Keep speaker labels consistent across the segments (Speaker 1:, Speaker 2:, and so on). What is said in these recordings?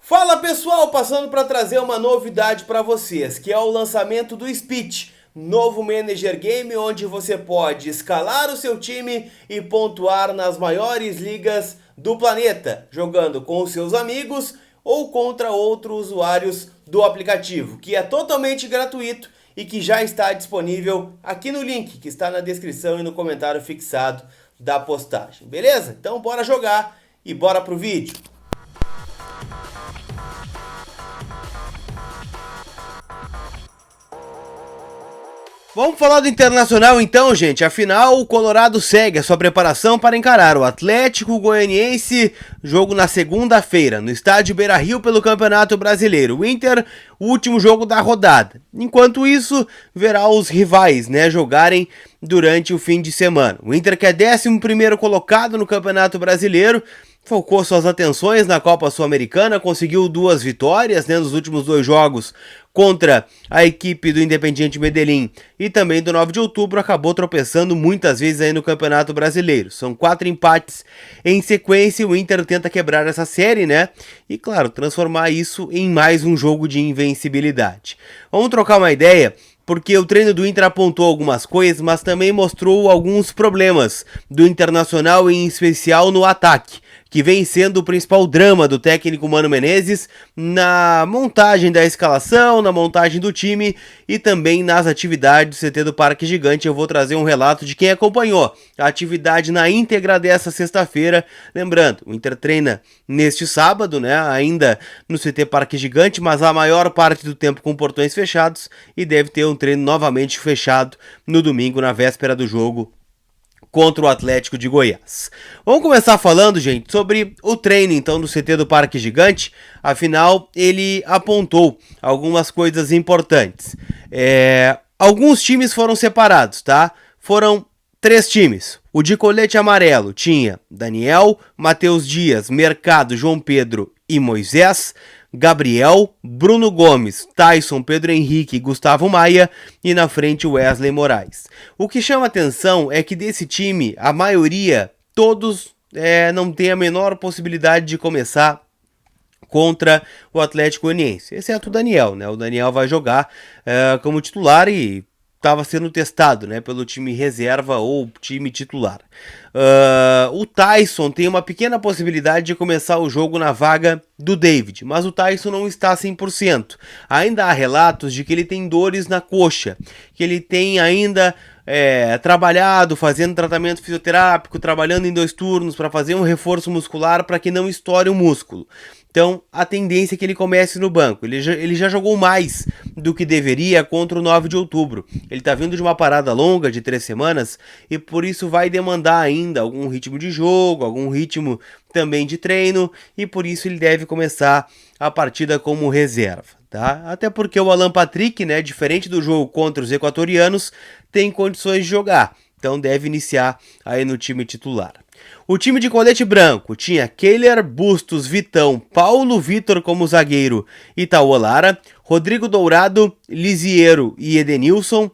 Speaker 1: Fala pessoal, passando para trazer uma novidade para vocês, que é o lançamento do Speed, novo Manager Game onde você pode escalar o seu time e pontuar nas maiores ligas do planeta, jogando com os seus amigos ou contra outros usuários do aplicativo, que é totalmente gratuito e que já está disponível aqui no link que está na descrição e no comentário fixado da postagem, beleza? Então bora jogar e bora pro vídeo. Vamos falar do Internacional então, gente. Afinal, o Colorado segue a sua preparação para encarar o Atlético Goianiense, jogo na segunda-feira, no estádio Beira-Rio pelo Campeonato Brasileiro. O Inter, o último jogo da rodada. Enquanto isso, verá os rivais, jogarem durante o fim de semana. O Inter, que é 11º colocado no Campeonato Brasileiro, focou suas atenções na Copa Sul-Americana, conseguiu 2 vitórias nos últimos 2 jogos contra a equipe do Independiente Medellín e também do 9 de outubro, acabou tropeçando muitas vezes aí no Campeonato Brasileiro. São 4 empates em sequência, o Inter tenta quebrar essa série, e claro, transformar isso em mais um jogo de invencibilidade. Vamos trocar uma ideia, porque o treino do Inter apontou algumas coisas, mas também mostrou alguns problemas do Internacional, em especial no ataque, que vem sendo o principal drama do técnico Mano Menezes na montagem da escalação, na montagem do time e também nas atividades do CT do Parque Gigante. Eu vou trazer um relato de quem acompanhou a atividade na íntegra dessa sexta-feira. Lembrando, o Inter treina neste sábado, ainda no CT Parque Gigante, mas a maior parte do tempo com portões fechados, e deve ter um treino novamente fechado no domingo, na véspera do jogo contra o Atlético de Goiás. Vamos começar falando, gente, sobre o treino então do CT do Parque Gigante. Afinal, ele apontou algumas coisas importantes. Alguns times foram separados, Foram 3 times. O de colete amarelo tinha Daniel, Matheus Dias, Mercado, João Pedro e Moisés, Gabriel, Bruno Gomes, Tyson, Pedro Henrique e Gustavo Maia, e na frente Wesley Moraes. O que chama atenção é que desse time, a maioria, todos não tem a menor possibilidade de começar contra o Atlético Goianiense, exceto o Daniel, O Daniel vai jogar como titular e estava sendo testado, pelo time reserva ou time titular. O Tyson tem uma pequena possibilidade de começar o jogo na vaga do David, mas o Tyson não está 100%. Ainda há relatos de que ele tem dores na coxa, que ele tem ainda trabalhado, fazendo tratamento fisioterápico, trabalhando em 2 turnos para fazer um reforço muscular para que não estoure o músculo. Então, a tendência é que ele comece no banco. Ele já jogou mais do que deveria contra o 9 de outubro. Ele está vindo de uma parada longa de 3 semanas e por isso vai demandar ainda algum ritmo de jogo, algum ritmo também de treino, e por isso ele deve começar a partida como reserva. Até porque o Alan Patrick, diferente do jogo contra os equatorianos, tem condições de jogar. Então deve iniciar aí no time titular. O time de colete branco tinha Kehler, Bustos, Vitão, Paulo Vitor como zagueiro, Itaú Lara, Rodrigo Dourado, Lisiero e Edenilson,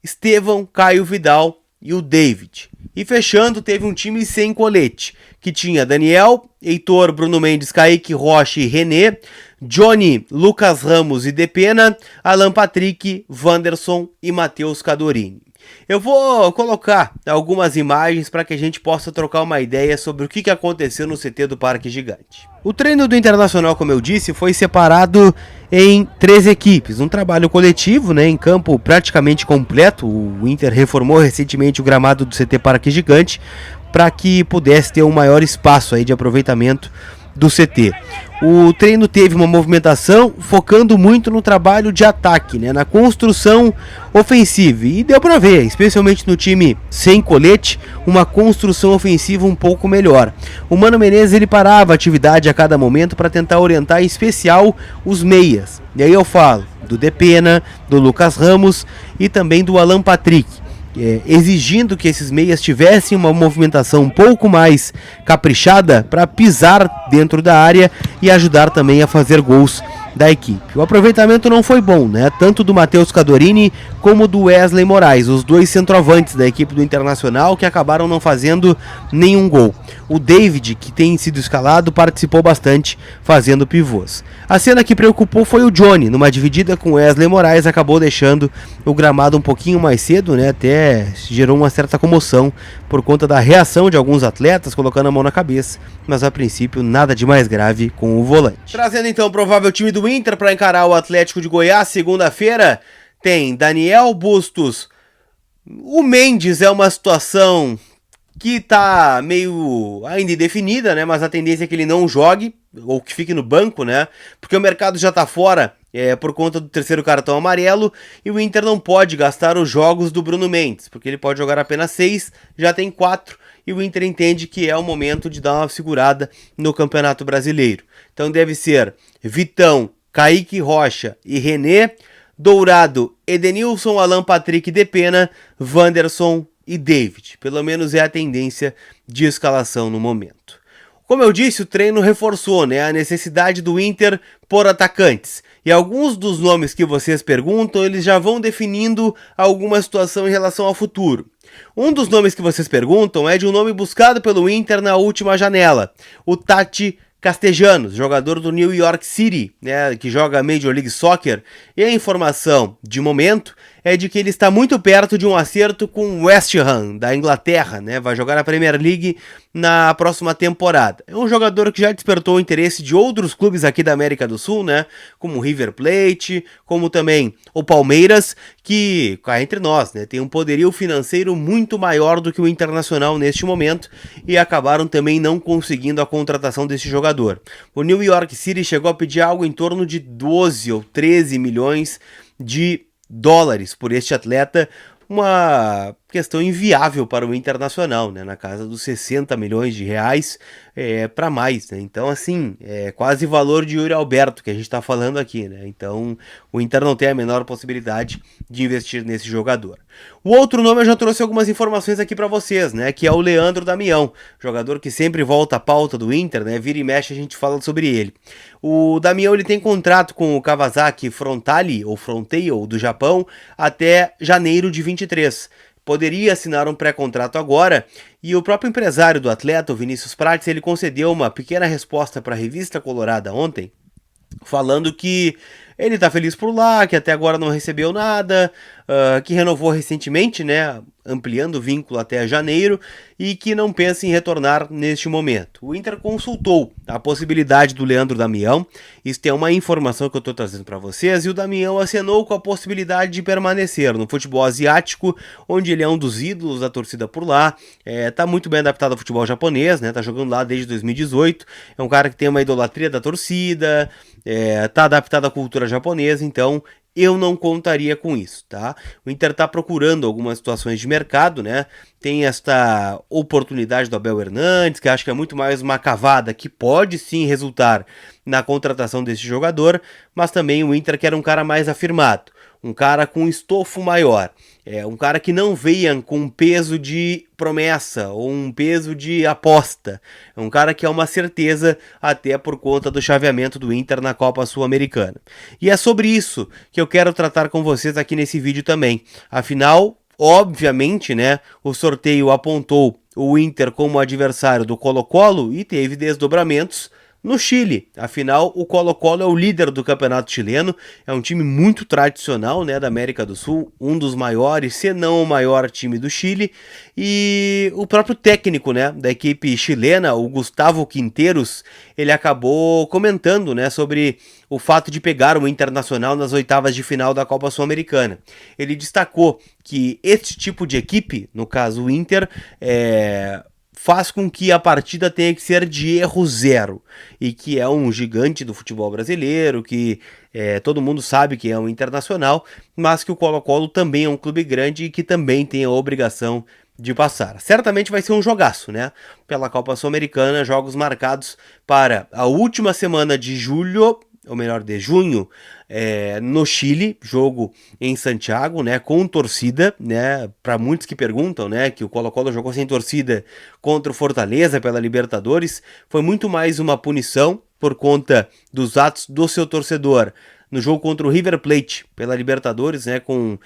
Speaker 1: Estevão, Caio Vidal e o David. E fechando, teve um time sem colete, que tinha Daniel, Heitor, Bruno Mendes, Kaique Rocha e René, Johnny, Lucas Ramos e Depena, Alan Patrick, Wanderson e Matheus Cadorini. Eu vou colocar algumas imagens para que a gente possa trocar uma ideia sobre o que aconteceu no CT do Parque Gigante. O treino do Internacional, como eu disse, foi separado em 3 equipes. Um trabalho coletivo, em campo praticamente completo. O Inter reformou recentemente o gramado do CT Parque Gigante para que pudesse ter um maior espaço aí de aproveitamento do CT. O treino teve uma movimentação focando muito no trabalho de ataque, na construção ofensiva, e deu para ver, especialmente no time sem colete, uma construção ofensiva um pouco melhor. O Mano Menezes ele parava a atividade a cada momento para tentar orientar em especial os meias, e aí eu falo do Depena, do Lucas Ramos e também do Alan Patrick, exigindo que esses meias tivessem uma movimentação um pouco mais caprichada para pisar dentro da área e ajudar também a fazer gols da equipe. O aproveitamento não foi bom, né? Tanto do Matheus Cadorini como do Wesley Moraes, os dois centroavantes da equipe do Internacional, que acabaram não fazendo nenhum gol. O David, que tem sido escalado, participou bastante fazendo pivôs. A cena que preocupou foi o Johnny, numa dividida com Wesley Moraes, acabou deixando o gramado um pouquinho mais cedo, né? Até gerou uma certa comoção por conta da reação de alguns atletas colocando a mão na cabeça, mas a princípio nada de mais grave com o volante. Trazendo então o provável time do Inter para encarar o Atlético de Goiás segunda-feira, tem Daniel Bustos. O Mendes é uma situação que tá meio ainda indefinida, né? Mas a tendência é que ele não jogue, ou que fique no banco, né? Porque o mercado já tá fora por conta do terceiro cartão amarelo, e o Inter não pode gastar os jogos do Bruno Mendes, porque ele pode jogar apenas 6, já tem 4, e o Inter entende que é o momento de dar uma segurada no Campeonato Brasileiro. Então deve ser Vitão, Kaique Rocha e René, Dourado, Edenilson, Alan Patrick de Pena, Wanderson e David. Pelo menos é a tendência de escalação no momento. Como eu disse, o treino reforçou, né, a necessidade do Inter por atacantes. E alguns dos nomes que vocês perguntam, eles já vão definindo alguma situação em relação ao futuro. Um dos nomes que vocês perguntam é de um nome buscado pelo Inter na última janela, o Tati Castejanos, jogador do New York City, né, que joga Major League Soccer, e a informação de momento é de que ele está muito perto de um acerto com o West Ham, da Inglaterra, né, vai jogar a Premier League na próxima temporada. É um jogador que já despertou o interesse de outros clubes aqui da América do Sul, né, como o River Plate, como também o Palmeiras, que, cá entre nós, né, tem um poderio financeiro muito maior do que o Internacional neste momento, e acabaram também não conseguindo a contratação desse jogador. O New York City chegou a pedir algo em torno de 12 ou 13 milhões de dólares por este atleta, uma questão inviável para o Internacional, né? Na casa dos 60 milhões de reais para mais, né? Então, assim, é quase valor de Yuri Alberto que a gente está falando aqui, né? Então, o Inter não tem a menor possibilidade de investir nesse jogador. O outro nome eu já trouxe algumas informações aqui para vocês, né? Que é o Leandro Damião, jogador que sempre volta à pauta do Inter, né? Vira e mexe a gente fala sobre ele. O Damião, ele tem contrato com o Kawasaki Frontale, ou Frontale, do Japão, até janeiro de 23. Poderia assinar um pré-contrato agora, e o próprio empresário do atleta, o Vinícius Prates, ele concedeu uma pequena resposta para a Revista Colorada ontem, falando que ele tá feliz por lá, que até agora não recebeu nada, que renovou recentemente, né, ampliando o vínculo até janeiro, e que não pensa em retornar neste momento. O Inter consultou a possibilidade do Leandro Damião, isso tem uma informação que eu estou trazendo para vocês, e o Damião acenou com a possibilidade de permanecer no futebol asiático, onde ele é um dos ídolos da torcida por lá, tá muito bem adaptado ao futebol japonês, né, tá jogando lá desde 2018, é um cara que tem uma idolatria da torcida, tá adaptado à cultura japonesa, então eu não contaria com isso, tá? O Inter tá procurando algumas situações de mercado, né? Tem esta oportunidade do Abel Hernandes, que acho que é muito mais uma cavada, que pode sim resultar na contratação desse jogador, mas também o Inter quer um cara mais afirmado, um cara com estofo maior, um cara que não venha com um peso de promessa ou um peso de aposta, é um cara que é uma certeza até por conta do chaveamento do Inter na Copa Sul-Americana. E é sobre isso que eu quero tratar com vocês aqui nesse vídeo também. Afinal, obviamente, né, o sorteio apontou o Inter como adversário do Colo-Colo e teve desdobramentos no Chile. Afinal, o Colo-Colo é o líder do campeonato chileno, é um time muito tradicional, né, da América do Sul, um dos maiores, se não o maior time do Chile, e o próprio técnico, né, da equipe chilena, o Gustavo Quinteiros, ele acabou comentando, né, sobre o fato de pegar o Internacional nas oitavas de final da Copa Sul-Americana. Ele destacou que este tipo de equipe, no caso o Inter, faz com que a partida tenha que ser de erro zero, e que é um gigante do futebol brasileiro, que todo mundo sabe que é um Internacional, mas que o Colo-Colo também é um clube grande e que também tem a obrigação de passar. Certamente vai ser um jogaço, né? Pela Copa Sul-Americana, jogos marcados para a última semana de julho, ou melhor, de junho, no Chile, jogo em Santiago, né, com torcida, né, para muitos que perguntam, né, que o Colo-Colo jogou sem torcida contra o Fortaleza pela Libertadores, foi muito mais uma punição por conta dos atos do seu torcedor no jogo contra o River Plate pela Libertadores, né, com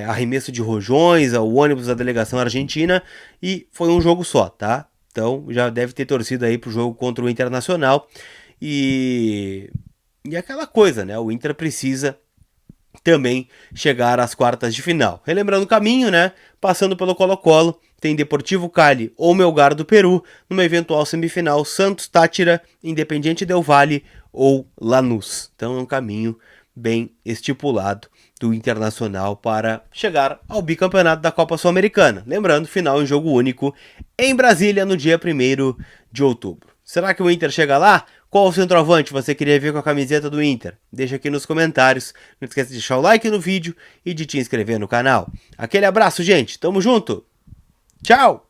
Speaker 1: arremesso de rojões ao ônibus da delegação argentina, e foi um jogo só, tá? Então já deve ter torcido aí pro jogo contra o Internacional, e aquela coisa, né, o Inter precisa também chegar às quartas de final. Relembrando o caminho, né, passando pelo Colo-Colo, tem Deportivo Cali ou Melgar do Peru, numa eventual semifinal Santos, Táchira, Independiente Del Valle ou Lanús. Então é um caminho bem estipulado do Internacional para chegar ao bicampeonato da Copa Sul-Americana. Lembrando, final em jogo único em Brasília no dia 1º de outubro. Será que o Inter chega lá? Qual centroavante você queria ver com a camiseta do Inter? Deixa aqui nos comentários. Não esqueça de deixar o like no vídeo e de te inscrever no canal. Aquele abraço, gente. Tamo junto. Tchau!